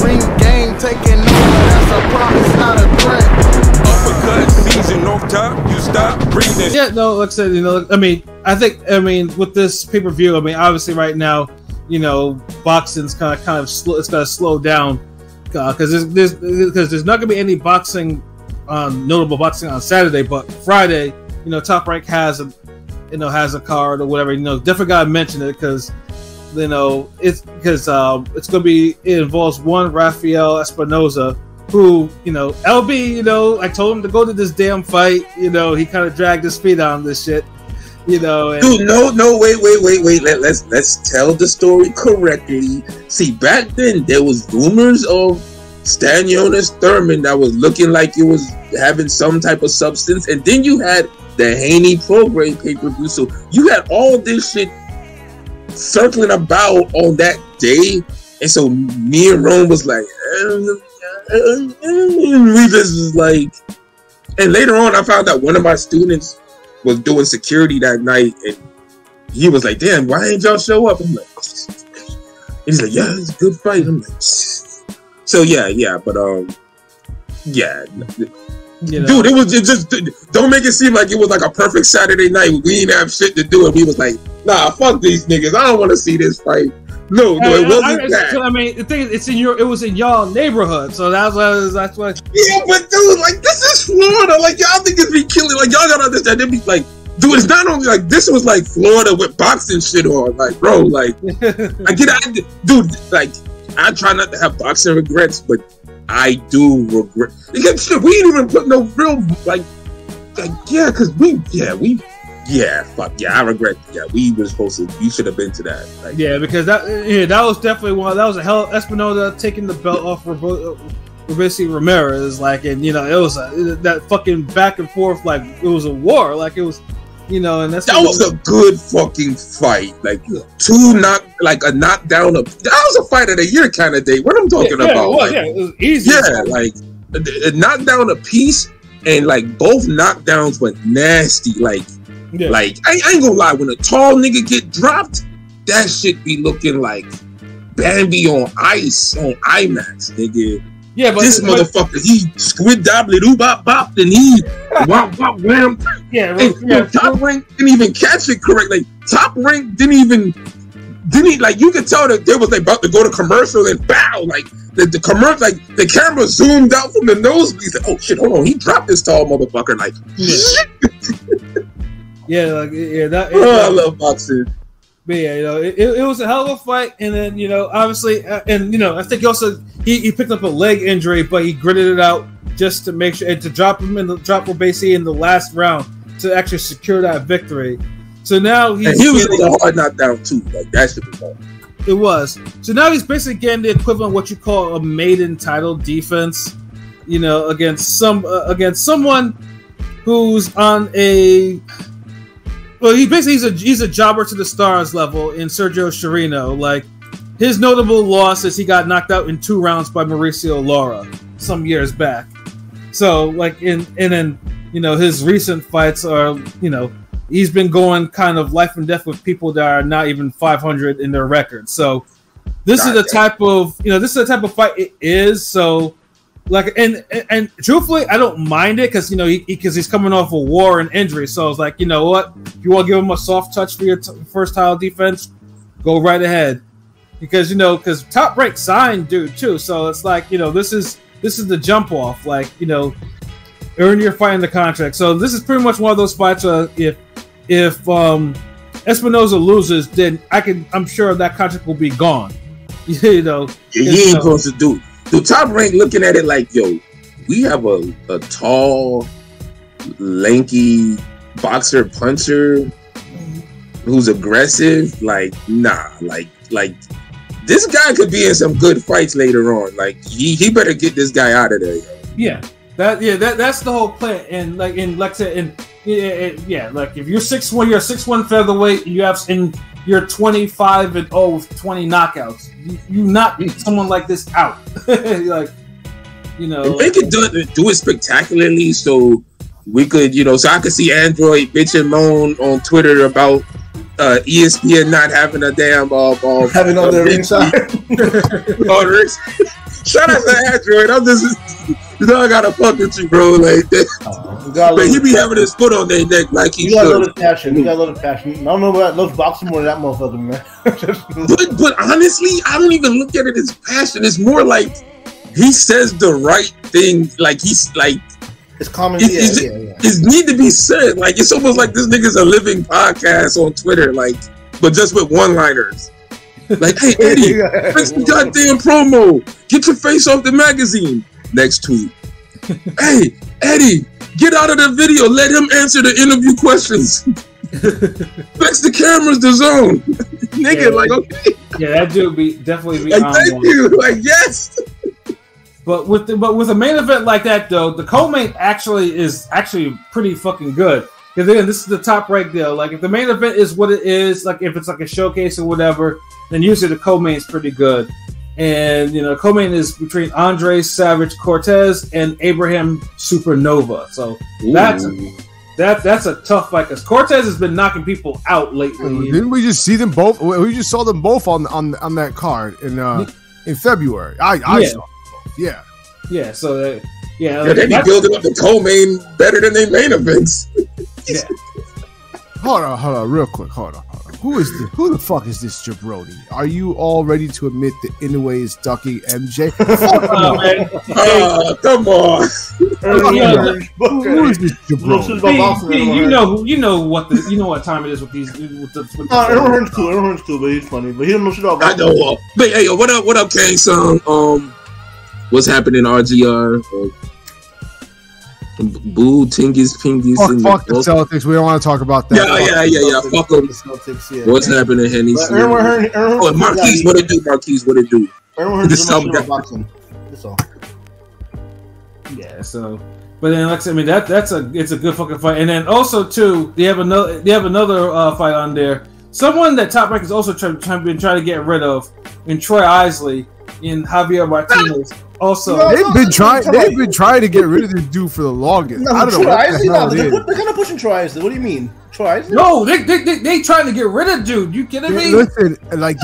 Ring game taking over, that's a promise, not a threat. Uppercut season off top, you stop breathing. Yeah, no, like I said, I think with this pay-per-view, obviously right now, boxing's kind of slow. It's gonna slow down because there's not gonna be any boxing, notable boxing on Saturday, but Friday, Top Rank has a card or whatever. Definitely gotta mention it because it involves one Rafael Espinoza, who LB, I told him to go to this damn fight. He kind of dragged his feet on this shit. And, dude, no, wait. Let's tell the story correctly. See, back then there was rumors of Stanionis Thurman that was looking like it was having some type of substance, and then you had the Haney Prograde pay-per-view. So you had all this shit circling about on that day, and so me and Rome was like, we just was like, and later on I found out one of my students was doing security that night, and he was like, damn, why ain't y'all show up? I'm like, he's like, yeah, it's a good fight. I'm like, so yeah, but yeah, dude, it was just don't make it seem like it was like a perfect Saturday night. We didn't have shit to do, and we was like, nah, fuck these niggas, I don't want to see this fight. No, it wasn't that. The thing is, it was in y'all neighborhood, so that's why. Yeah, but dude, like, this is Florida. Like, y'all niggas be killing. Like, y'all gotta understand. They be like, dude, it's not only like this was like Florida with boxing shit on. Like, bro, like, dude, like, I try not to have boxing regrets, but I do regret. Because shit, we didn't even put no real I regret. Yeah, we were supposed to. You should have been to that. Like, because that was definitely one. That was a hell. Espinoza taking the belt off Robeisy Ramirez, and it was that fucking back and forth, like it was a war, like it was, and that was a good fucking fight, like a knockdown of that was a fight of the year kind of day. What I'm talking about, it was easy. Yeah, like a knockdown a piece, and like both knockdowns were nasty, like. Yeah. Like, I ain't gonna lie, when a tall nigga get dropped, that shit be looking like Bambi on ice on IMAX, nigga. Yeah, but this motherfucker, he squid dobbly doo bop bop, and he whop whop wham. Top Rank didn't even catch it correctly. Top Rank didn't like, you could tell that they was like about to go to commercial and bow, like the commercial, like the camera zoomed out from the nosebleed. He's like, oh shit, hold on, he dropped this tall motherfucker, like. I love boxing. But yeah, it was a hell of a fight, and then obviously, I think he picked up a leg injury, but he gritted it out just to make sure and to drop Robeisy in the last round to actually secure that victory. So now he was a hard knockdown too. Like that shit was hard. It was. So now he's basically getting the equivalent of what you call a maiden title defense, against someone who's on a. Well, he's a jobber to the stars level in Sergio Chirino. Like, his notable loss is he got knocked out in 2 rounds by Mauricio Lara some years back. So, like, and then his recent fights are, he's been going kind of life and death with people that are not even 500 in their record. So, this is the type of fight it is. So. Like and truthfully, I don't mind it because he's coming off a war and injury. So I was like, you know what? If you want to give him a soft touch for your first title defense, go right ahead. Because Top Rank signed dude too. So it's like this is the jump off. Like earn your fight in the contract. So this is pretty much one of those fights. If Espinoza loses, then I'm sure that contract will be gone. He ain't supposed to do. The Top Rank looking at it like, yo, we have a tall, lanky boxer puncher who's aggressive. Like, nah, like this guy could be in some good fights later on. Like, he better get this guy out of there. Yo. Yeah, that's the whole plan. And like I said, like if you're 6'1", you're a 6'1" featherweight, and you're 25-0 with 20 knockouts. You knock someone like this out. Like, and make it do it spectacularly, so we could, so I could see Android bitch and moan on Twitter about ESPN not having a damn having on their ringside. Shout out to Android. I'm just, you know, I gotta fuck with you, bro. Like that. But he be having his foot on their neck like he should. You got a lot of passion. You got a lot of passion. I don't know about those boxing more than that motherfucker, man. but honestly, I don't even look at it as passion. It's more like he says the right thing. Like he's like it's common. It need to be said. Like it's almost like this nigga's a living podcast on Twitter. Like, but just with one-liners. Like, hey Eddie, fix the goddamn promo. Get your face off the magazine. Next tweet. Hey Eddie, get out of the video. Let him answer the interview questions. Fix the cameras, the zone. Nigga, like okay. Yeah, that dude be definitely be like, on thank one. you. Like yes. But with a main event like that though, the co-main is pretty fucking good. Because again, this is the top rank deal. Like if the main event is what it is, like if it's like a showcase or whatever, then usually the co-main is pretty good. And you know, co-main is between Andre Savage Cortez and Abraham Supernova. So that's a tough fight because Cortez has been knocking people out lately. Didn't we just see them both? We just saw them both on that card in February. I saw them both. Yeah. So they be building up the co-main better than their main events. Yeah. Hold on, real quick. Hold on. Who the fuck is this jabroni? Are you all ready to admit that Inoue is ducking MJ? Come on. Who is this jabroni? You know what time it is with these. Everyone's cool, but he's funny. But he don't know shit about. I know. But hey, what up, Kang Sung? What's happening, RGR? Boo, Tingies, Pingies. Fuck the Celtics. We don't want to talk about that. Yeah. Fuck them. What's happening, Henny? Marquise, what it do? Everyone heard something about boxing. That's all. Yeah. So, but then, like I said, I mean it's a good fucking fight. And then also too, they have another fight on there. Someone that Top Rank is also trying to get rid of in Troy Isley and Javier Martinez. Also, they've been trying to get rid of this dude for the longest. I don't know what the hell it is. They're kind of pushing Troy Isley. What do you mean, Troy Isley? No, they trying to get rid of dude. You kidding me? Listen, like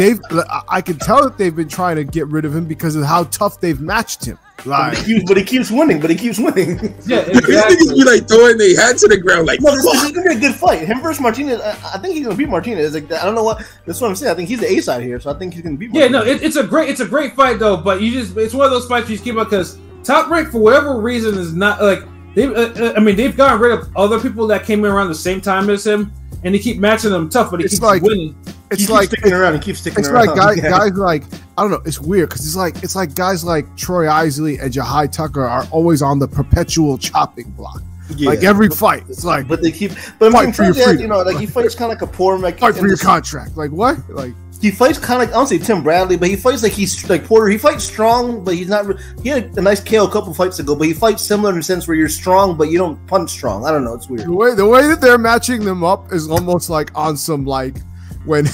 I can tell that they've been trying to get rid of him because of how tough they've matched him. Like, but he keeps winning. Yeah, exactly. These niggas be like throwing their head to the ground. Like, no, this is gonna be a good fight. Him versus Martinez. I think he's gonna beat Martinez. Like, I don't know what. That's what I'm saying. I think he's the ace out here, so I think he's gonna beat Martinez. Yeah, no, it's a great fight though. But it's one of those fights you just keep up because Top Rank for whatever reason is not like they've gotten rid of other people that came in around the same time as him, and they keep matching them tough, but he keeps winning. It's like sticking around and keeps sticking around. It's like guys like I don't know. It's weird because it's like guys like Troy Isley and Jahai Tucker are always on the perpetual chopping block. Yeah. Like every fight, it's like but they keep. But fight for your freedom. You know, like he fights kind of like a poor like fight for your contract. Like what? Like he fights kind of like I don't say Tim Bradley, but he fights like he's like Porter. He fights strong, but he's not. He had a nice KO a couple fights ago, but he fights similar in the sense where you're strong, but you don't punch strong. I don't know. It's weird. The way that they're matching them up is almost like on some like when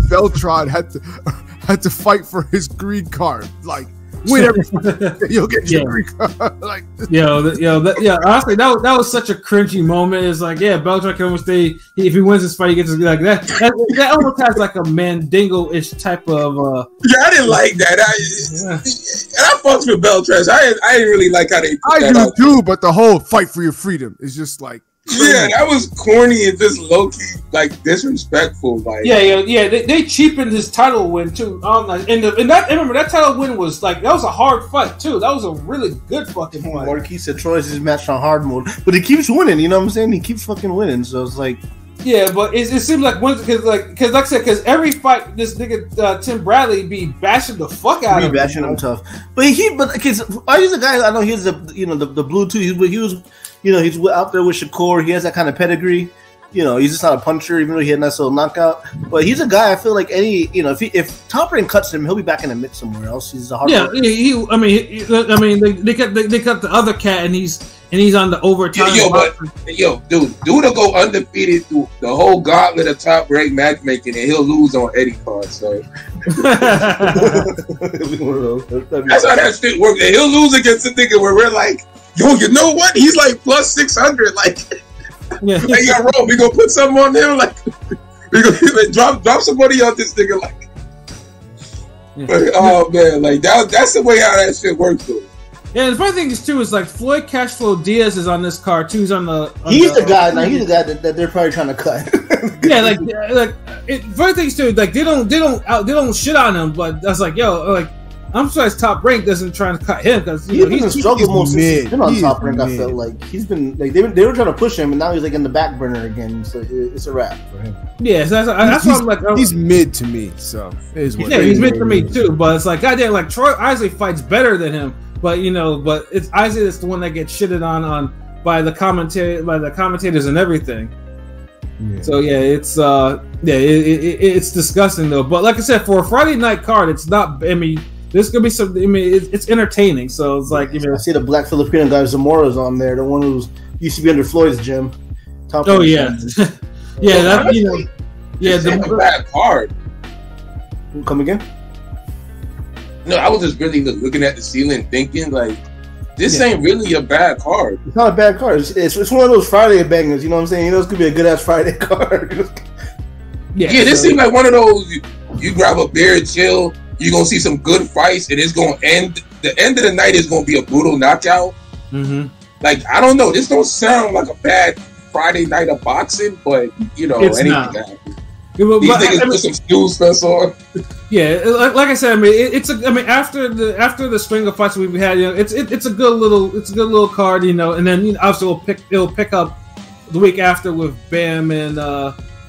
Beltran had to fight for his green card, like win every fight, you'll get your green card. Like honestly, that was such a cringy moment. It's like, Beltran can almost stay if he wins this fight, he gets like that. That almost has like a Mandingo-ish type of. I didn't like that. I fucked with Beltran. I didn't really like how they. I do too, but the whole fight for your freedom is just like. Yeah, that was corny and just low key, like disrespectful. Like, they cheapened his title win too. Remember that title win was like that was a hard fight too. That was a really good fucking fight. Marquis said Troy's is matched on hard mode, but he keeps winning. You know what I'm saying? He keeps fucking winning. So it's like, yeah, but it seems like once because like I said, because every fight this nigga Tim Bradley be bashing the fuck out of him. Bashing him tough, but because I use the guy. I know he's the blue too. He was. You know, he's out there with Shakur. He has that kind of pedigree. You know, he's just not a puncher, even though he had a nice little knockout. But he's a guy. I feel like if Top Rank cuts him, he'll be back in the mix somewhere else. He's a hard. Yeah, they cut the other cat, and he's on the overtime. Dude will go undefeated through the whole gauntlet of Top Rank matchmaking, and he'll lose on Eddie card. So that's how that shit works. And he'll lose against a nigga where we're like. Yo, you know what? He's like plus 600. Like, hey, you're wrong. We gonna put something on him. Like, we gonna drop some money on this nigga. Like, But, oh man, like that's the way how that shit works though. Yeah, the funny thing is too is like Floyd Cashflow Diaz is on this card too. He's on the. He's the guy. Now he's the guy that they're probably trying to cut. Yeah, funny things too. Like they don't shit on him, but that's like like I'm surprised Top Rank doesn't try to cut him because he's struggled most since he's been on Top Rank. I felt like he's been like they were trying to push him, and now he's like in the back burner again. So it's a wrap for him. Yeah, so that's why I'm like he's mid to me. So he's mid for me too. But it's like goddamn, like Troy Isley fights better than him. But but it's Isley that's the one that gets shitted on by the commentators and everything. Yeah. So yeah, it's disgusting though. But like I said, for a Friday night card, it's not. I mean, there's gonna be some. I mean, it's entertaining. So it's like I see the black Filipino guy Zamora's on there, the one who used to be under Floyd's gym. Yeah, yeah, that It's a bad card. Come again? No, I was just really looking at the ceiling, thinking like, this ain't really a bad card. It's not a bad card. It's one of those Friday bangers. You know what I'm saying? This could be a good ass Friday card. This seems like one of those. You grab a beer and chill. You're gonna see some good fights, and it's gonna end. The end of the night is gonna be a brutal knockout. Mm-hmm. Like I don't know. This don't sound like a bad Friday night of boxing, but it's anything not. can happen. These niggas put some snooze fest on. Yeah, like I said, I mean, after the string of fights we've had, it's a good little card, and then obviously it'll pick up the week after with Bam and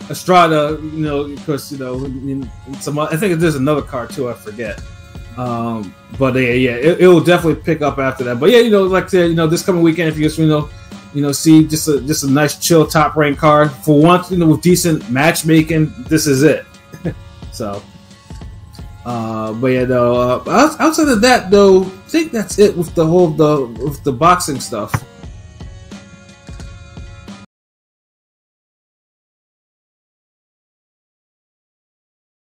Estrada, because I think there's another card too, I forget. But it will definitely pick up after that. But like I said, this coming weekend, if you just see just a nice chill Top Rank card for once, with decent matchmaking, this is it. So, outside of that, though, I think that's it with the boxing stuff.